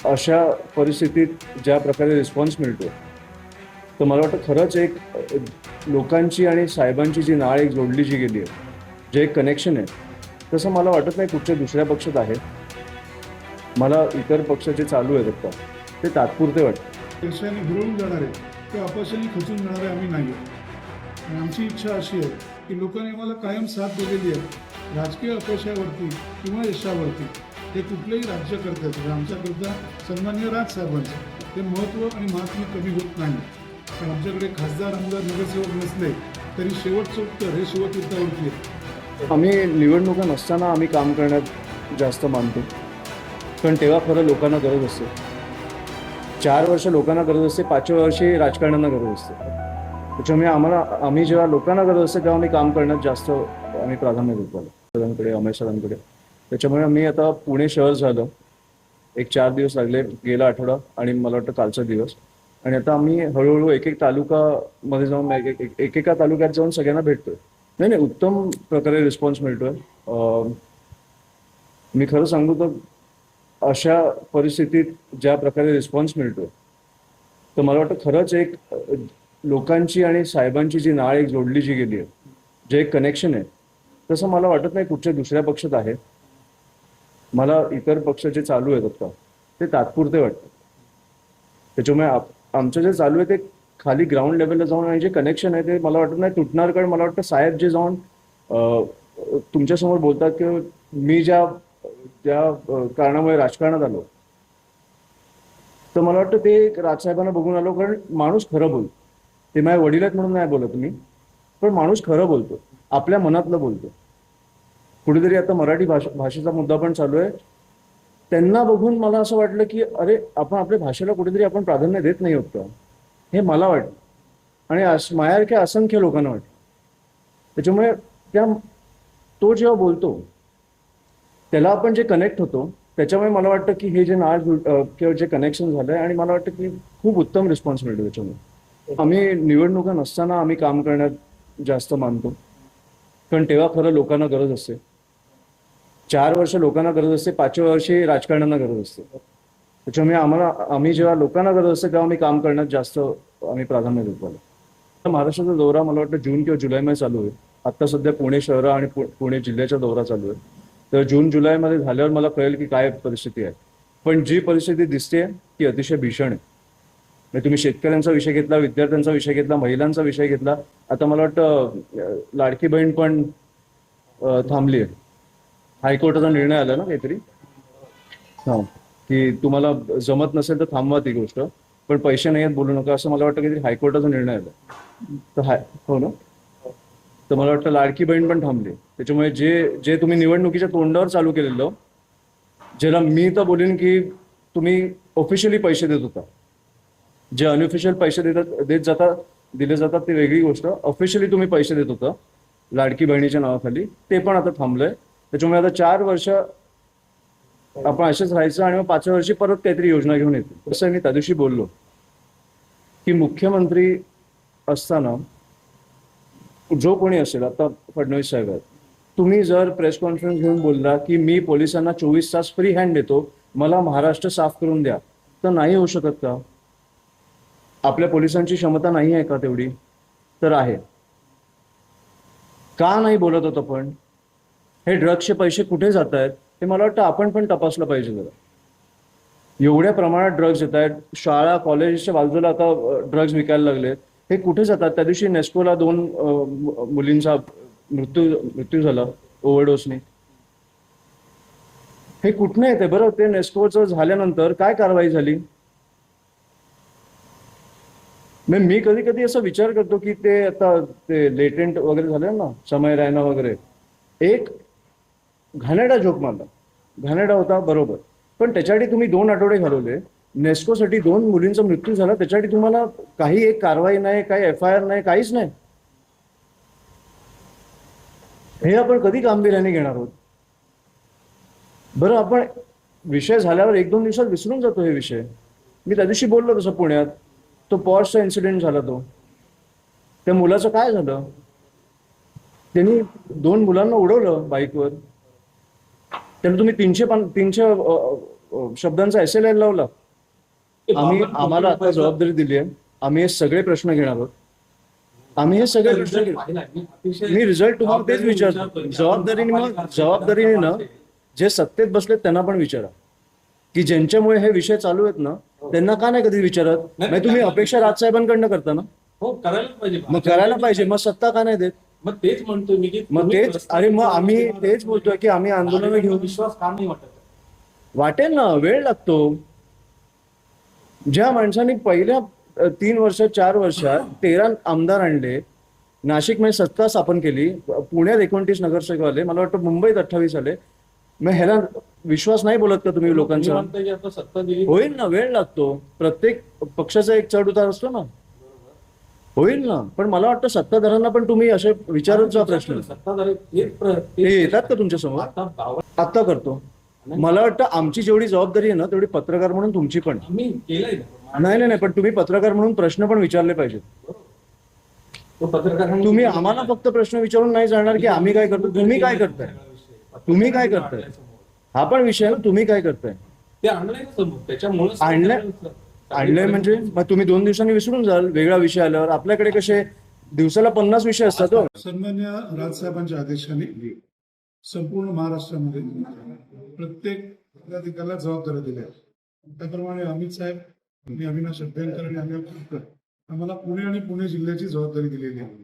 अशा परिस्थितीत ज्या प्रकारे रिस्पॉन्स मिळतो, तर मला वाटतं खरंच एक लोकांची आणि साहेबांची जी नाळ एक जोडली जी गेली आहे, जे एक कनेक्शन आहे, तसं मला वाटत नाही कुठच्या दुसऱ्या पक्षात आहे. मला इतर पक्ष जे चालू आहेत आता ते तात्पुरते वाटतं. पैशाने हिरवून जाणारे ते अपयशाने खचून जाणारे आम्ही नाही आहोत. आणि आमची इच्छा अशी आहे की लोकांनी आम्हाला कायम साथ दिलेली आहे. राजकीय अपयशावरती किंवा यशावरती हे कुठलेही राज्यकर्त्याचं आमच्याकरता सन्मान्य राजसाहेबांचं ते महत्त्व आणि महात्म्य कमी होत नाही. कारण आमच्याकडे खासदार आमदार नगरसेवक नसले तरी शेवटचं उत्तर हे शिवतीर्थावरती आहे. आम्ही निवडणुका नसताना आम्ही काम करण्यात जास्त मानतो, कारण तेव्हा खरं लोकांना गरज असते. 4 वर्ष लोकांना गरज असते, 5व्या वर्षी राजकारण्यांना गरज असते. त्याच्यामुळे आम्ही जेव्हा लोकांना गरज असते तेव्हा आम्ही काम करण्यात जास्त आम्ही प्राधान्य देतो सरांकडे, अमय सरांकडे. त्याच्यामुळे मी आता पुणे शहर झालं, एक 4 दिवस लागले, गेला आठवडा आणि मला वाटतं कालचा दिवस. आणि आता आम्ही हळूहळू एक तालुकामध्ये जाऊन एकेका तालुक्यात जाऊन सगळ्यांना भेटतोय. नाही, उत्तम प्रकारे रिस्पॉन्स मिळतोय. मी खरं सांगू तर अशा परिस्थितीत ज्या प्रकारे रिस्पॉन्स मिळतोय, तर मला वाटतं खरंच एक लोकांची आणि साहेबांची जी नाळ एक जोडली जी गेली आहे, जे एक कनेक्शन आहे, तसं मला वाटत नाही कुठच्या दुसऱ्या पक्षात आहे. मला इतर पक्ष जे चालू आहेत आता ते तात्पुरते वाटतं. त्याच्यामुळे आमचं जे चालू आहे ते खाली ग्राउंड लेवलला जाऊन आणि जे कनेक्शन आहे ते मला वाटत नाही तुटणार. कारण मला वाटतं साहेब जे जाऊन तुमच्यासमोर बोलतात की मी ज्या कारणामुळे राजकारणात आलो, तर मला वाटतं ते राजसाहेबांना बघून आलो. कारण माणूस खरं बोलतो. ते माझ्या वडील आहेत म्हणून नाही बोलत मी, पण माणूस खरं बोलतो, आपल्या मनातलं बोलतो. कुठेतरी आता मराठी भाषेचा मुद्दा पण चालू आहे. त्यांना बघून मला असं वाटलं की अरे, आपण आपल्या भाषेला कुठेतरी आपण प्राधान्य देत नाही होत का, हे मला वाटतं. आणि माझ्यासारख्या असंख्य लोकांना वाटतं. त्याच्यामुळे तो जेव्हा बोलतो त्याला आपण जे कनेक्ट होतो, त्याच्यामुळे मला वाटतं की हे जे नाळ किंवा जे कनेक्शन झालंय, आणि मला वाटतं की खूप उत्तम रिस्पॉन्स मिळतो त्याच्यामुळे. आम्ही निवडणुका नसताना आम्ही काम करण्यात जास्त मानतो, कारण तेव्हा खरं लोकांना गरज असते. 4 वर्ष लोकांना गरज असते, 5व्या वर्षी राजकारण्यांना गरज असते. त्याच्यामुळे आम्ही जेव्हा लोकांना गरज असते तेव्हा आम्ही काम करण्यात जास्त आम्ही प्राधान्य देतो. महाराष्ट्राचा दौरा मला वाटतं जून किंवा जुलैमध्ये चालू आहे. आता सध्या पुणे शहर आणि पुणे जिल्ह्याचा दौरा चालू आहे. तर जून जुलैमध्ये झाल्यावर मला कळेल की काय परिस्थिती आहे. पण जी परिस्थिती दिसते ती अतिशय भीषण आहे. म्हणजे तुम्ही शेतकऱ्यांचा विषय घेतला, विद्यार्थ्यांचा विषय घेतला, महिलांचा विषय घेतला, आता मला वाटतं लाडकी बहीण पण थांबली आहे. हायकोर्टाचा निर्णय आला ना काहीतरी, हां, की तुम्हाला जमत नसेल तर थांबवा ती गोष्ट, पण पैसे नाही आहेत बोलू नका, असं मला वाटतं काहीतरी हायकोर्टाचा निर्णय आला. तर हो ना, तर मला वाटतं लाडकी बहीण पण थांबली. त्याच्यामुळे जे तुम्ही निवडणुकीच्या तोंडावर चालू केलेलं, ज्याला मी तर बोलेन की तुम्ही ऑफिशियली पैसे देत होता, जे अनऑफिशियल पैसे दिले जातात ती वेगळी गोष्ट. ऑफिशियली तुम्ही पैसे देत होता लाडकी बहिणीच्या नावाखाली, ते पण आता थांबलंय. त्याच्यामुळे आता 4 वर्ष आपण असेच राहायचं आणि मग 5व्या वर्षी परत काहीतरी योजना घेऊन येतो. असं मी त्या दिवशी बोललो की मुख्यमंत्री असताना जो कोणी असेल, आता फडणवीस साहेब आहेत, तुम्ही जर प्रेस कॉन्फरन्स घेऊन बोलला की मी पोलिसांना 24 तास फ्री हँड देतो, मला महाराष्ट्र साफ करून द्या, तर नाही होऊ शकत का? आपल्या पोलिसांची क्षमता नाही आहे का तेवढी? तर आहे. का नाही बोलत होतं? पण हे ड्रग्सचे पैसे कुठे जात आहेत हे मला वाटतं आपण पण तपासलं पाहिजे जरा. एवढ्या प्रमाणात ड्रग्ज येत आहेत, शाळा कॉलेजच्या बाजूला आता ड्रग्ज विकायला लागलेत, हे कुठे जातात? त्या दिवशी नेस्कोला 2 मुलींचा मृत्यू झाला ओव्हरडोसने. हे कुठनं येते बरं? ते नेस्कोचं झाल्यानंतर काय कारवाई झाली? मी कधी कधी असा विचार करतो की ते आता ते लेटेंट वगैरे झाले ना, समय रैना वगैरे, एक घाणेरडा जोक मारला, घाणेरडा होता बरोबर, पण त्याच्यासाठी तुम्ही 2 आठवडे घालवले. नेस्कोसाठी 2 मुलींचा मृत्यू झाला, त्याच्यासाठी तुम्हाला काही एक कारवाई नाही, काही FIR नाही, काहीच नाही. हे आपण कधी गांभीर्याने घेणार आहोत? बरं, आपण विषय झाल्यावर 1-2 दिवसात विसरून जातो हे विषय. मी त्या दिवशी बोललो तसं पुण्यात तो पॉर्सचा इन्सिडेंट झाला, तो त्या मुलाचं काय झालं? त्यांनी 2 मुलांना उडवलं बाईकवर. त्यांना तुम्ही 300 शब्दांचा एसे लिहायला लावला. आम्हाला आता जबाबदारी दिली आहे. आम्ही हे सगळे प्रश्न घेणार आहोत. आम्ही हे सगळे प्रश्न घेणार. मी रिझल्ट तुम्हाला तेच विचारतो. जबाबदारीने ना जे सत्तेत बसलेत त्यांना पण विचारा की ज्यांच्यामुळे हे विषय चालू आहेत ना त्यांना का नाही कधी विचारत. नाही तुम्ही अपेक्षा राजसाहेबांकडनं करता ना. हो करायला पाहिजे. मग करायला पाहिजे. मग सत्ता का नाही देत. मग तेच म्हणतोय मी की मग तेच अरे मग आम्ही तेच बोलतोय की आम्ही आंदोलन घेऊन विश्वास का नाही वाटत. वाटेल ना. वेळ लागतो. ज्या माणसांनी पहिल्या 3 वर्षात 4 वर्षात 13 आमदार आणले, नाशिकमध्ये सत्ता स्थापन केली, पुण्यात 29 नगरसेवक आले, मला वाटतं मुंबईत 28 आले. मग ह्याला विश्वास नाही बोलत का तुम्ही लोकांचा. म्हणताय की आता सत्ता दिली होईल ना. वेळ लागतो. प्रत्येक पक्षाचा एक चढ उतार असतो ना. होईल ना. पण मला वाटतं सत्ताधाऱ्यांना पण तुम्ही असे विचारत जा प्रश्न. सत्ताधारी ते येतात का तुमच्या समोर. आता करतो. मला वाटतं आमची जेवढी जबाबदारी आहे ना तेवढी पत्रकार म्हणून तुमची पण. आम्ही केलंय नाही पण तुम्ही पत्रकार म्हणून प्रश्न पण विचारले पाहिजेत. तो पत्रकार तुम्ही आम्हाला फक्त प्रश्न विचारून नाही जाणार की आम्ही काय करतो. तुम्ही काय करताय. तुम्ही काय करताय हा पण विषय ना. तुम्ही काय करताय. ते आणलंय ना समोर. त्याच्यामुळे आणलंय म्हणजे मग तुम्ही 2 दिवसांनी विसरून जाल वेगळा विषय आल्यावर. आपल्याकडे कसे दिवसाला 50 विषय असतात. हो. सन्मान्य राजसाहेबांच्या आदेशाने संपूर्ण महाराष्ट्रामध्ये प्रत्येक पदाधिकाऱ्याला जबाबदाऱ्या दिल्या. त्याप्रमाणे अमित साहेब आणि अविनाश अभ्यंकर आणि अनिल कुलकर्णी आम्हाला पुणे आणि पुणे जिल्ह्याची जबाबदारी दिलेली आहे.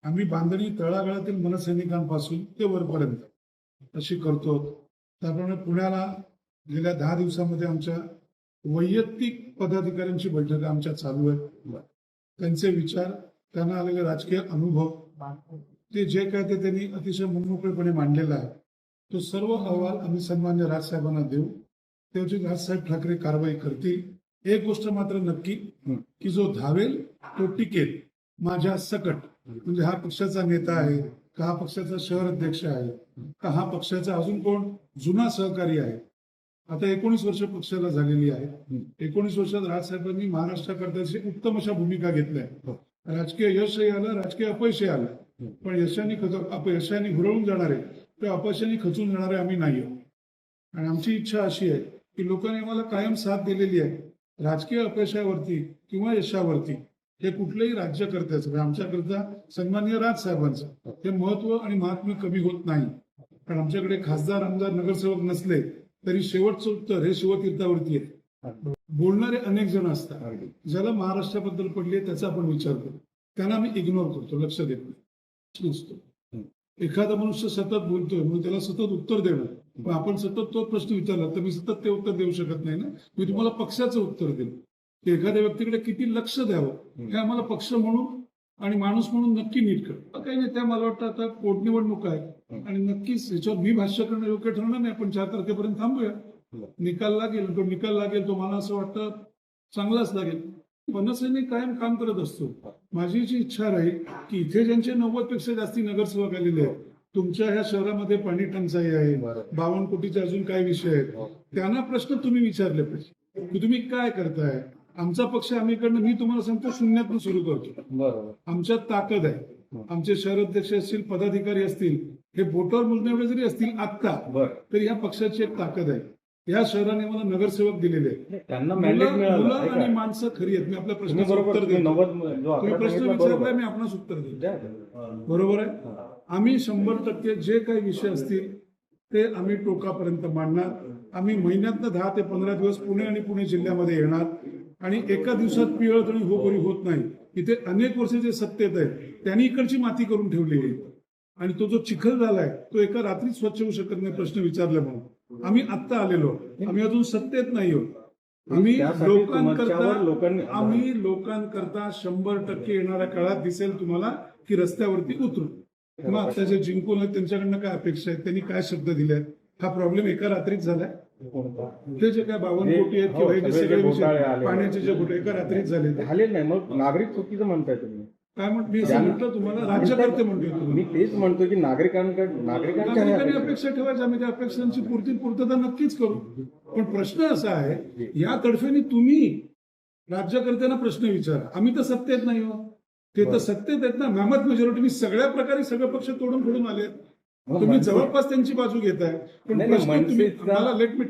आम्ही बांधणी तळागाळातील मनसैनिकांपासून ते वरपर्यंत अशी करतो. त्याप्रमाणे पुण्याला गेल्या 10 दिवसामध्ये आमच्या वैयक्तिक पदाधिकाऱ्यांची बैठक आमच्या चालू आहेत. त्यांचे विचार, त्यांना आलेले राजकीय अनुभव, ते जे काय ते त्यांनी अतिशय मनमोकळेपणे मांडलेला आहे, तो सर्व अहवाल आम्ही सन्मान्य राजसाहेबांना देऊ. त्याची राजसाहेब ठाकरे कारवाई करतील. एक गोष्ट मात्र नक्की की जो धावेल तो टिकेल माझ्या सकट. म्हणजे हा पक्षाचा नेता आहे का, हा पक्षाचा शहर अध्यक्ष आहे का, हा पक्षाचा अजून कोण जुना सहकारी आहे. आता 19 वर्ष पक्षाला झालेली आहे. 19 वर्षात राजसाहेबांनी महाराष्ट्राकरताची उत्तम अशा भूमिका घेतल्या. राजकीय यशही आलं, राजकीय अपयशही आलं. पण अपयशाने हुरळून जाणारे किंवा अपयशाने खचून जाणारे आम्ही नाही आहोत. आणि आमची इच्छा अशी आहे की लोकांनी आम्हाला कायम साथ दिलेली आहे. राजकीय अपयशावरती किंवा यशावरती हे कुठल्याही राज्यकर्त्याचं म्हणजे आमच्याकरता सन्मान्य राजसाहेबांचं हे महत्व आणि महात्म्य कमी होत नाही. कारण आमच्याकडे खासदार, आमदार, नगरसेवक नसले तरी शेवटचं उत्तर हे शिवतीर्थावरती आहे. बोलणारे अनेक जण असतात. ज्याला महाराष्ट्राबद्दल पडले त्याचा आपण विचार करतो, त्यांना आम्ही इग्नोर करतो, लक्ष देत नसतो. एखादा मनुष्य सतत बोलतोय म्हणून त्याला सतत उत्तर देणं, पण आपण सतत तो प्रश्न विचारला तर मी सतत ते उत्तर देऊ शकत नाही ना. मी तुम्हाला पक्षाचं उत्तर देईल की एखाद्या व्यक्तीकडे किती लक्ष द्यावं हे आम्हाला पक्ष म्हणून आणि माणूस म्हणून नक्की नीट कर. काही नाही, त्या मला वाटतं आता पोटनिवडणूक आहे आणि नक्कीच याच्यावर मी भाष्य करणं योग्य ठरणार नाही. आपण 4 तारखेपर्यंत थांबूया. निकाल लागेल तो मला असं वाटतं चांगलाच लागेल. मनसैनिक कायम काम करत असतो. माझी जी इच्छा राहील की इथे ज्यांचे 90 पेक्षा जास्ती नगरसेवक आलेले आहेत, तुमच्या ह्या शहरामध्ये पाणी टंचाई आहे, 52 कोटीचे अजून काय विषय आहेत, त्यांना प्रश्न तुम्ही विचारले पाहिजे की तुम्ही काय करताय. आमचा पक्ष मी तुम्हाला सांगतो शून्यातून सुरू करतो. आमच्यात ताकद आहे. आमचे शहर अध्यक्ष असतील, पदाधिकारी असतील, हे बोटावर मोजण्याएवढे जरी असतील आत्ता तरी ह्या पक्षाची एक ताकद आहे. या शहराने मला नगरसेवक दिलेले आहेत. त्यांना मुलं आणि माणसं खरी आहेत. मी आपल्या प्रश्नाचं उत्तर देतो. तुम्ही प्रश्न विचारलाय, मी आपणास उत्तर देतो. बरोबर आहे. आम्ही 100% जे काही विषय असतील ते आम्ही टोकापर्यंत मांडणार. आम्ही महिन्यातनं 10 ते 15 दिवस पुणे आणि पुणे जिल्ह्यामध्ये येणार आणि एका दिवसात पिळत आणि होबरी होत नाही. इथे अनेक वर्ष जे सत्तेत आहेत त्यांनी इकडची माती करून ठेवली आहे आणि तो जो चिखल झालाय तो एका रात्रीत स्वच्छ होऊ शकत नाही प्रश्न विचारला म्हणून. आम्ही आत्ता आलेलो, आम्ही अजून सत्तेत नाही आहोत. आम्ही लोकांकरता 100% येणाऱ्या काळात दिसेल तुम्हाला की रस्त्यावरती उतरू. मग आता जे जिंकून आहेत त्यांच्याकडनं काय अपेक्षा आहेत, त्यांनी काय शब्द दिले आहेत. हा प्रॉब्लेम एका रात्रीत झालाय. ते जे काय 52 कोटी आहेत किंवा हे जे सगळे विषय पाण्याचे जे कुठे एका रात्रीत झाले नाही. मग नागरिक चुकीचं म्हणताय तुम्ही. काय मी असं म्हटलं तुम्हाला, राज्यकर्ते म्हणतोय. मी तेच म्हणतो की नागरिकांनी अपेक्षा ठेवायच्या, आम्ही त्या अपेक्षांची पूर्तता नक्कीच करू. पण प्रश्न असा आहे, या तडफेने तुम्ही राज्यकर्त्यांना प्रश्न विचारा. आम्ही तर सत्तेत नाही हो, ते तर सत्तेत आहेत ना. मॅमत मेजॉरिटी सगळ्या प्रकारे सगळे पक्ष तोडून फोडून आले. तुम्ही जवळपास त्यांची बाजू घेताय पण नाही, प्रश्न तुम्ही मनसेचा- मला लेट मी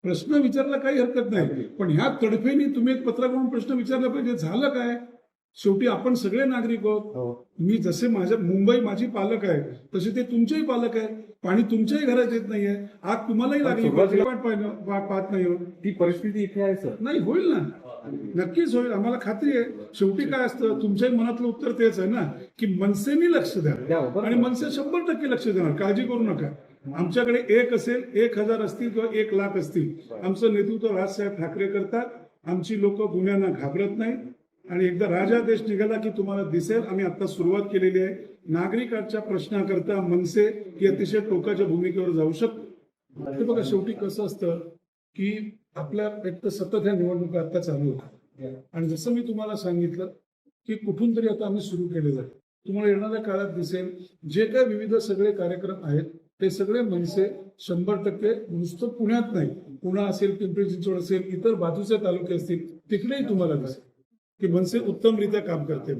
प्रश्न विचारला काही हरकत नाही पण ह्या तडफेने तुम्ही एक पत्रकावरून प्रश्न विचारला पाहिजे झालं काय शेवटी आपण सगळे नागरिक आहोत हो. मी जसे मुंबई माझी पालक आहे तसे ते तुमचेही पालक आहे पाणी तुमच्याही घरात येत नाहीये आग तुम्हालाही लागली सुरुवातीला- पाहत नाही हो. ती परिस्थिती इथे आहे सर. नाही होईल ना नक्कीच होईल आम्हाला खात्री आहे शेवटी काय असतं तुमच्याही मनातलं उत्तर तेच आहे ना की मनसेने लक्ष द्या द्यावं, आणि मनसे 100% लक्ष देणार काळजी करू नका आमच्याकडे 1 असेल 1000 असतील किंवा 1,00,000 असतील आमचं नेतृत्व राजसाहेब ठाकरे करतात आमची लोक गुन्ह्यांना घाबरत नाही आणि एकदा राजादेश निघाला की तुम्हाला दिसेल आम्ही आता सुरुवात केलेली आहे नागरिकांच्या प्रश्नाकरता मनसे ही अतिशय टोकाच्या भूमिकेवर जाऊ शकतो ते बघा शेवटी कसं असतं की आपल्या एक तर सतत ह्या निवडणुका आता चालू होत्या आणि जसं मी तुम्हाला सांगितलं की कुठून तरी आता आम्ही सुरू केलेलं आहे तुम्हाला येणाऱ्या काळात दिसेल जे काय विविध सगळे कार्यक्रम आहेत ते सगळे मनसे 100% नुसतं पुण्यात नाही पुणे असेल पिंपरी चिंचवड असेल इतर बाजूचे तालुके असतील तिकडेही तुम्हाला दिसेल की मनसे उत्तमरित्या काम करते